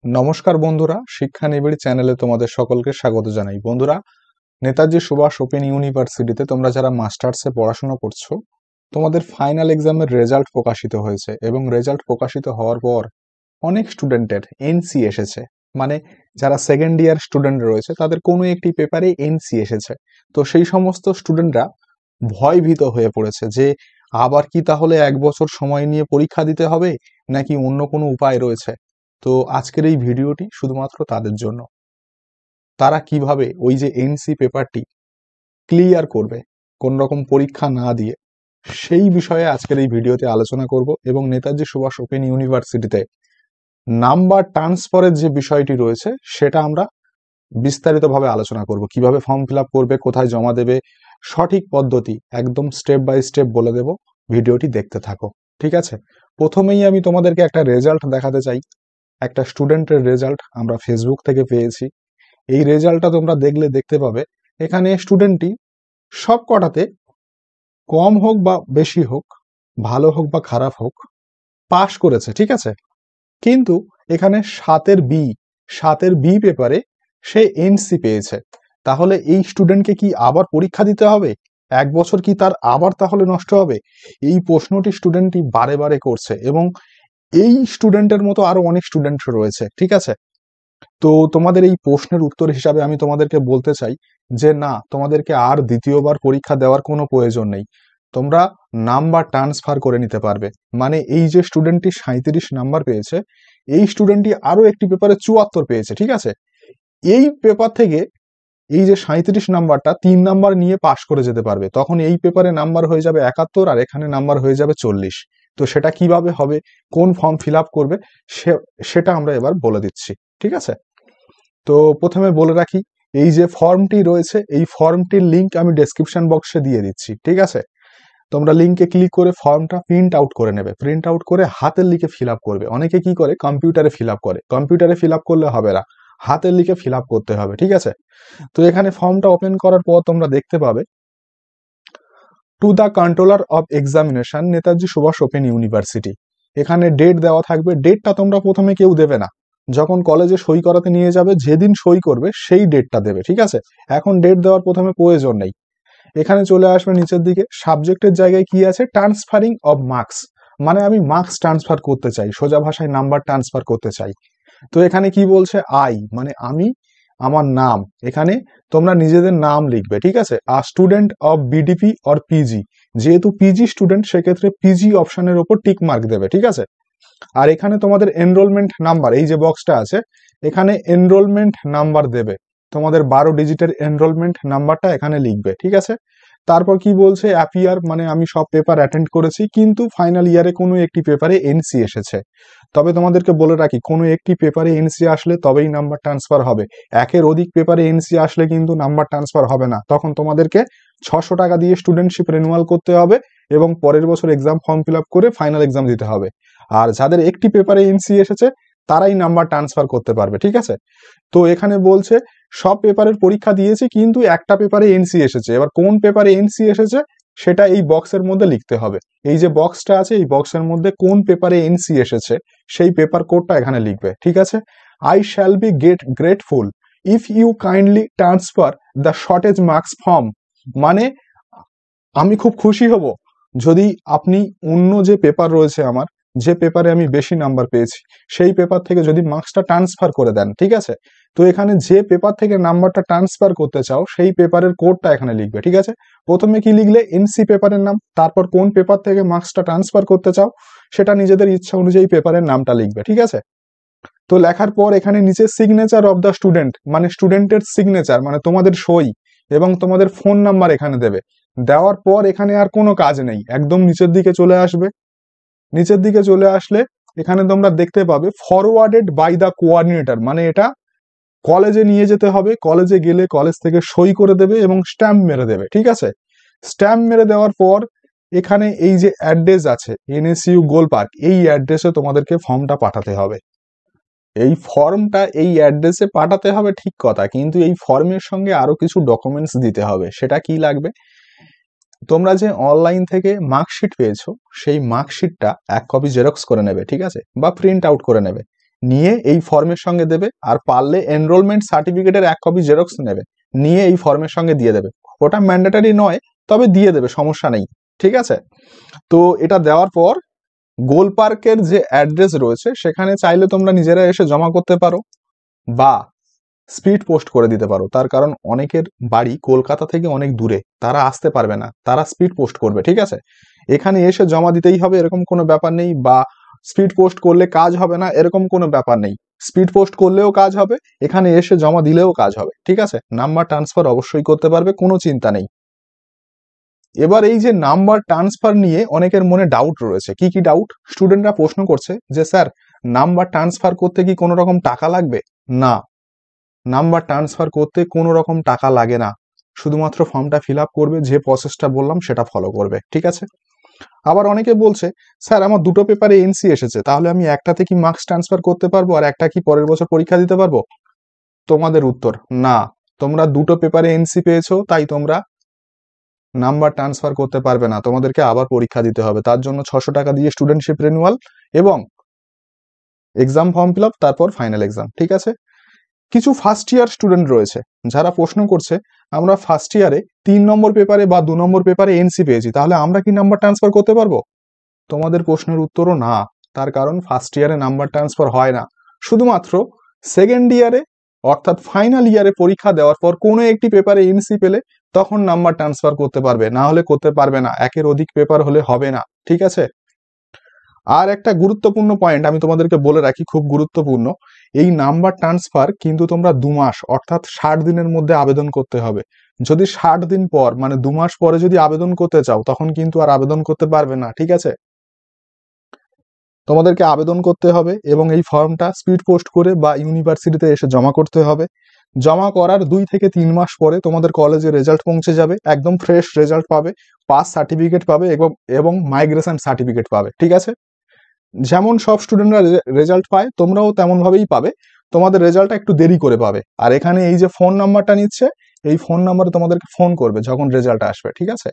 নমস্কার বন্ধুরা, শিক্ষা নিবিড় চ্যানেলে তোমাদের সকলকে স্বাগত জানাই। বন্ধুরা, নেতাজি সুভাষ ওপেন ইউনিভার্সিটিতে তোমরা যারা মাস্টার্সে পড়াশোনা করছো, তোমাদের ফাইনাল এক্সামের রেজাল্ট প্রকাশিত হয়েছে এবং রেজাল্ট প্রকাশিত হওয়ার পর অনেক স্টুডেন্টের এনসি এসেছে। মানে যারা সেকেন্ড ইয়ার স্টুডেন্ট রয়েছে তাদের কোনো একটি পেপারে এনসি এসেছে। তো সেই সমস্ত স্টুডেন্টরা ভয়ভীত হয়ে পড়েছে যে আবার কি তাহলে 1 বছর সময় নিয়ে পরীক্ষা দিতে হবে নাকি অন্য কোনো উপায় রয়েছে। তো আজকের এই ভিডিওটি শুধুমাত্র তাদের জন্য, তারা কিভাবে ওই যে এনসি পেপারটি ক্লিয়ার করবে কোন রকম পরীক্ষা না দিয়ে, সেই বিষয়ে আজকের এই ভিডিওতে আলোচনা করব। এবং নেতাজি সুভাষ ওপেন ইউনিভার্সিটিতে নাম্বার ট্রান্সফারের যে বিষয়টি রয়েছে সেটা আমরা বিস্তারিতভাবে আলোচনা করব। কিভাবে ফর্ম ফিল আপ করবে, কোথায় জমা দেবে, সঠিক পদ্ধতি একদম স্টেপ বাই স্টেপ বলে দেব। ভিডিওটি দেখতে থাকো, ঠিক আছে? প্রথমেই আমি তোমাদেরকে একটা রেজাল্ট দেখাতে চাই। একটা স্টুডেন্টের রেজাল্ট আমরা ফেসবুক থেকে পেয়েছি। এই রেজাল্টটা তোমরা দেখলে দেখতে পাবে এখানে স্টুডেন্টটি সব কটাতে, কম হোক বা বেশি হোক, ভালো হোক বা খারাপ হোক, পাশ করেছে, ঠিক আছে? কিন্তু এখানে 7-এর বি পেপারে সে এনসি পেয়েছে। তাহলে এই স্টুডেন্টকে কি আবার পরীক্ষা দিতে হবে? 1 বছর কি তার আবার তাহলে নষ্ট হবে? এই প্রশ্নটি স্টুডেন্টটি বারে বারে করছে এবং এই স্টুডেন্টের মতো আরো অনেক স্টুডেন্ট রয়েছে, ঠিক আছে? তো তোমাদের এই প্রশ্নের উত্তর হিসাবে আমি তোমাদেরকে বলতে চাই যে না, তোমাদেরকে আর দ্বিতীয়বার পরীক্ষা দেওয়ার কোনো প্রয়োজন নেই। তোমরা নাম্বার ট্রান্সফার করে নিতে পারবে। মানে এই যে স্টুডেন্টটি 37 নাম্বার পেয়েছে, এই স্টুডেন্টটি আরো একটি পেপারে 74 পেয়েছে, ঠিক আছে? এই পেপার থেকে এই যে 37 নাম্বারটা 3 নাম্বার নিয়ে পাশ করে যেতে পারবে। তখন এই পেপারে নাম্বার হয়ে যাবে 71 আর এখানে নাম্বার হয়ে যাবে 40। তো সেটা কিভাবে হবে, কোন ফর্ম ফিল আপ করবে, সেটা আমরা এবার বলে দিচ্ছি, ঠিক আছে? তো প্রথমে বলে রাখি, এই যে ফর্মটি রয়েছে এই ফর্মটির লিংক আমি ডেসক্রিপশন বক্সে দিয়ে দিচ্ছি, ঠিক আছে? তোমরা লিংকে ক্লিক করে ফর্মটা প্রিন্ট আউট করে নেবে। প্রিন্ট আউট করে হাতের লিখে ফিল আপ করবে। অনেকে কি করে, কম্পিউটারে ফিল আপ করে। কম্পিউটারে ফিল আপ করলে হবে না, হাতের লিখে ফিল আপ করতে হবে, ঠিক আছে? তো এখানে ফর্মটা ওপেন করার পর তোমরা দেখতে পাবে to the controller of examination Netaji Subhash open university. এখানে ডেট দেওয়া থাকবে। ডেটটা তোমরা প্রথমে কেউ দেবে না, যখন কলেজে সই করাতে নিয়ে যাবে যেদিন সই করবে সেই ডেটটা দেবে, ঠিক আছে? এখন ডেট দেওয়ার প্রথমে প্রয়োজন নেই। এখানে চলে আসবে নিচের দিকে, সাবজেক্টের জায়গায় কি আছে, ট্রান্সফারিং অফ মার্কস। মানে আমি মার্কস ট্রান্সফার করতে চাই, সোজা ভাষায় নাম্বার ট্রান্সফার করতে চাই। তো এখানে কি বলছে, আই মানে আমি, আমার নাম, এখানে তোমরা নিজেদের নাম লিখবে, ঠিক আছে? আর student of BDP or PG, যেহেতু পিজি স্টুডেন্ট সেক্ষেত্রে পিজি অপশনের ওপর টিক মার্ক দেবে, ঠিক আছে? আর এখানে তোমাদের এনরোলমেন্ট নাম্বার, এই যে বক্সটা আছে এখানে এনরোলমেন্ট নাম্বার দেবে। তোমাদের 12 ডিজিটের এনরোলমেন্ট নাম্বারটা এখানে লিখবে, ঠিক আছে? তারপর কি বলছে, অ্যাপিয়ার মানে আমি সব পেপার অ্যাটেন্ড করেছি কিন্তু ফাইনাল ইয়ারে কোনো একটি পেপারে এনসি এসেছে। তবে তোমাদেরকে বলে রাখি, কোনো একটি পেপারে এনসি আসলে তবেই নাম্বার ট্রান্সফার হবে। একের অধিক পেপারে এনসি আসলে কিন্তু নাম্বার ট্রান্সফার হবে না। তখন তোমাদেরকে 600 টাকা দিয়ে স্টুডেন্টশিপ রিনিউয়াল করতে হবে এবং পরের বছর এক্সাম ফর্ম ফিল আপ করে ফাইনাল এক্সাম দিতে হবে। আর যাদের একটি পেপারে এনসি এসেছে তারাই নাম্বার ট্রান্সফার করতে পারবে, ঠিক আছে? তো এখানে বলছে সব পেপারের পরীক্ষা দিয়েছি কিন্তু একটা পেপারে এনসি এসেছে। এবার কোন পেপারে এনসি এসেছে সেটা এই বক্সের মধ্যে লিখতে হবে। এই যে বক্সটা আছে এই বক্সের মধ্যে কোন পেপারে এনসি এসেছে সেই পেপার কোডটা এখানে লিখবে, ঠিক আছে? I shall be grateful if you kindly transfer the shortage marks form. মানে আমি খুব খুশি হব যদি আপনি অন্য যে পেপার রয়েছে আমার, যে পেপারে আমি বেশি নাম্বার পেয়েছি সেই পেপার থেকে যদি মার্কসটা ট্রান্সফার করে দেন, ঠিক আছে? তো এখানে যে পেপার থেকে নাম্বারটা ট্রান্সফার করতে চাও সেই পেপারের কোডটা এখানে লিখবে, ঠিক আছে? প্রথমে কি লিখলে, এনসি পেপারের নাম, তারপর কোন পেপার থেকে মার্কসটা ট্রান্সফার করতে চাও সেটা নিজেদের ইচ্ছা অনুযায়ী পেপারের নামটা লিখবে, ঠিক আছে? তো লেখার পর এখানে নিচে সিগনেচার অফ দ্য স্টুডেন্ট মানে স্টুডেন্টের সিগনেচার মানে তোমাদের সই এবং তোমাদের ফোন নাম্বার এখানে দেবে। দেওয়ার পর এখানে আর কোনো কাজ নেই, একদম নিচের দিকে চলে আসবে। নিচের দিকে চলে আসলে এখানে তোমরা দেখতে পাবে ফরওয়ার্ডেড বাই দ্য কোঅর্ডিনেটর, মানে এটা কলেজে নিয়ে যেতে হবে। কলেজে গেলে কলেজ থেকে সই করে দেবে এবং স্ট্যাম্প মেরে দেবে, ঠিক আছে? স্ট্যাম্প মেরে দেওয়ার পর এখানে এই যে অ্যাড্রেস আছে এনএসইউ গোল পার্ক, এই অ্যাড্রেসে তোমাদেরকে ফর্মটা পাঠাতে হবে। এই ফর্মটা এই অ্যাড্রেসে পাঠাতে হবে ঠিক কথা, কিন্তু এই ফর্মের সঙ্গে আরো কিছু ডকুমেন্টস দিতে হবে। সেটা কি লাগবে, তোমরা যে অনলাইন থেকে মার্কশিট পেয়েছো সেই মার্কশিটটা 1 কপি জেরক্স করে নেবে, ঠিক আছে? বা প্রিন্ট আউট করে নেবে নিয়ে এই ফর্মের সঙ্গে দেবে, আর পারলে এনরোলমেন্ট সার্টিফিকেটের 1 কপি জেরক্স নেবে, নিয়ে এই ফর্মের সঙ্গে দিয়ে দেবে। ওটা ম্যান্ডেটরি নয়, তবে দিয়ে দেবে, সমস্যা নেই, ঠিক আছে। তো এটা দেওয়ার পর গোল পার্কের যে অ্যাড্রেস রয়েছে সেখানে চাইলে তোমরা নিজেরা এসে জমা করতে পারো, বা স্পিড পোস্ট করে দিতে পারো। তার কারণ অনেকের বাড়ি কলকাতা থেকে অনেক দূরে, তারা আসতে পারবে না, তারা স্পিড পোস্ট করবে, ঠিক আছে। এখানে এসে জমা দিতেই হবে এরকম কোনো ব্যাপার নেই, বা স্পিড পোস্ট করলে কাজ হবে না এরকম কোনো ব্যাপার নেই। স্পিড পোস্ট করলেও কাজ হবে, এখানে এসে জমা দিলেও কাজ হবে, ঠিক আছে। নাম্বার ট্রান্সফার অবশ্যই করতে পারবে, কোনো চিন্তা নেই। এবার এই যে নাম্বার ট্রান্সফার নিয়ে অনেকের মনে ডাউট রয়েছে। কি কি ডাউট? স্টুডেন্টরা প্রশ্ন করছে যে স্যার, নাম্বার ট্রান্সফার করতে কি কোনো রকম টাকা লাগবে? না, নাম্বার ট্রান্সফার করতে কোনো রকম টাকা লাগে না, শুধুমাত্র ফর্মটা ফিল আপ করবে, যে প্রসেসটা বললাম সেটা ফলো করবে, ঠিক আছে। আবার অনেকে বলছে স্যার আমার দুটো পেপারে এনসি এসেছে, তাহলে আমি একটাতে কি মার্কস ট্রান্সফার করতে পারবো আর একটা কি পরের বছর পরীক্ষা দিতে পারবো? তোমাদের উত্তর না, তোমরা দুটো পেপারে এনসি পেয়েছো তাই তোমরা নাম্বার ট্রান্সফার করতে পারবে না, তোমাদেরকে আবার পরীক্ষা দিতে হবে। তার জন্য 600 টাকা দিয়ে স্টুডেন্টশিপ রিনিউয়াল এবং এক্সাম ফর্ম ফিল আপ, তারপর ফাইনাল এক্সাম, ঠিক আছে। কিছু ফার্স্ট ইয়ার স্টুডেন্ট রয়েছে যারা প্রশ্ন করছে আমরা ফার্স্ট ইয়ারে 3 নম্বর পেপারে বা 2 নম্বর পেপারে এনসি পেয়েছি, তাহলে আমরা কি নাম্বার ট্রান্সফার করতে পারবো? তোমাদের প্রশ্নের উত্তরও না। তার কারণ ফার্স্ট ইয়ারে নাম্বার ট্রান্সফার হয় না, শুধুমাত্র সেকেন্ড ইয়ারে অর্থাৎ ফাইনাল ইয়ারে পরীক্ষা দেওয়ার পর কোনো একটি পেপারে এনসি পেলে তখন নাম্বার ট্রান্সফার করতে পারবে, না হলে করতে পারবে না। একের অধিক পেপার হলে হবে না, ঠিক আছে। আর একটা গুরুত্বপূর্ণ পয়েন্ট আমি তোমাদেরকে বলে রাখি, খুব গুরুত্বপূর্ণ, এই নাম্বার ট্রান্সফার কিন্তু তোমরা 2 মাস অর্থাৎ 60 দিনের মধ্যে আবেদন করতে হবে। যদি 60 দিন পর মানে 2 মাস পরে যদি আবেদন করতে চাও তখন কিন্তু আর আবেদন করতে পারবে না, ঠিক আছে। তোমাদেরকে আবেদন করতে হবে এবং এই ফর্মটা স্পিড পোস্ট করে বা ইউনিভার্সিটিতে এসে জমা করতে হবে। জমা করার 2 থেকে 3 মাস পরে তোমাদের কলেজে রেজাল্ট পৌঁছে যাবে, একদম ফ্রেশ রেজাল্ট পাবে, পাস সার্টিফিকেট পাবে এবং মাইগ্রেশন সার্টিফিকেট পাবে, ঠিক আছে। যেমন সব স্টুডেন্টরা রেজাল্ট পায় তোমরাও তেমন ভাবেই পাবে, তোমাদের রেজাল্টটা একটু দেরি করে পাবে। আর এখানে এই যে ফোন নাম্বারটা নিচ্ছে, এই ফোন নাম্বারে তোমাদেরকে ফোন করবে যখন রেজাল্ট আসবে, ঠিক আছে।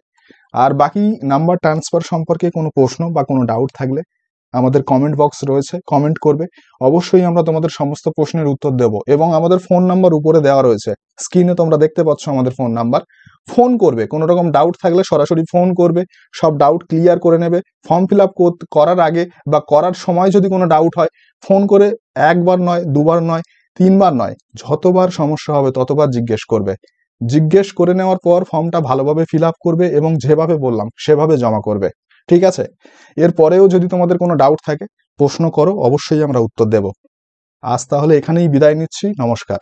আর বাকি নাম্বার ট্রান্সফার সম্পর্কে কোনো প্রশ্ন বা কোনো ডাউট থাকলে আমাদের কমেন্ট বক্স রয়েছে, কমেন্ট করবে, অবশ্যই আমরা তোমাদের সমস্ত প্রশ্নের উত্তর দেব। এবং আমাদের ফোন নাম্বার উপরে দেওয়া রয়েছে, স্ক্রিনে তোমরা দেখতে পাচ্ছ আমাদের ফোন নাম্বার। ফোন করবে, কোনো রকম ডাউট থাকলে সরাসরি ফোন করবে, সব ডাউট ক্লিয়ার করে নেবে। ফর্ম ফিল আপ করার আগে বা করার সময় যদি কোনো ডাউট হয় ফোন করে একবার নয়, দুবার নয়, 3বার নয়, যতবার সমস্যা হবে ততবার জিজ্ঞেস করবে। জিজ্ঞেস করে নেওয়ার পর ফর্মটা ভালোভাবে ফিল আপ করবে এবং যেভাবে বললাম সেভাবে জমা করবে, ঠিক আছে। এরপরেও যদি তোমাদের কোনো ডাউট থাকে প্রশ্ন করো, অবশ্যই আমরা উত্তর দেব। আজ তাহলে এখানেই বিদায় নিচ্ছি, নমস্কার।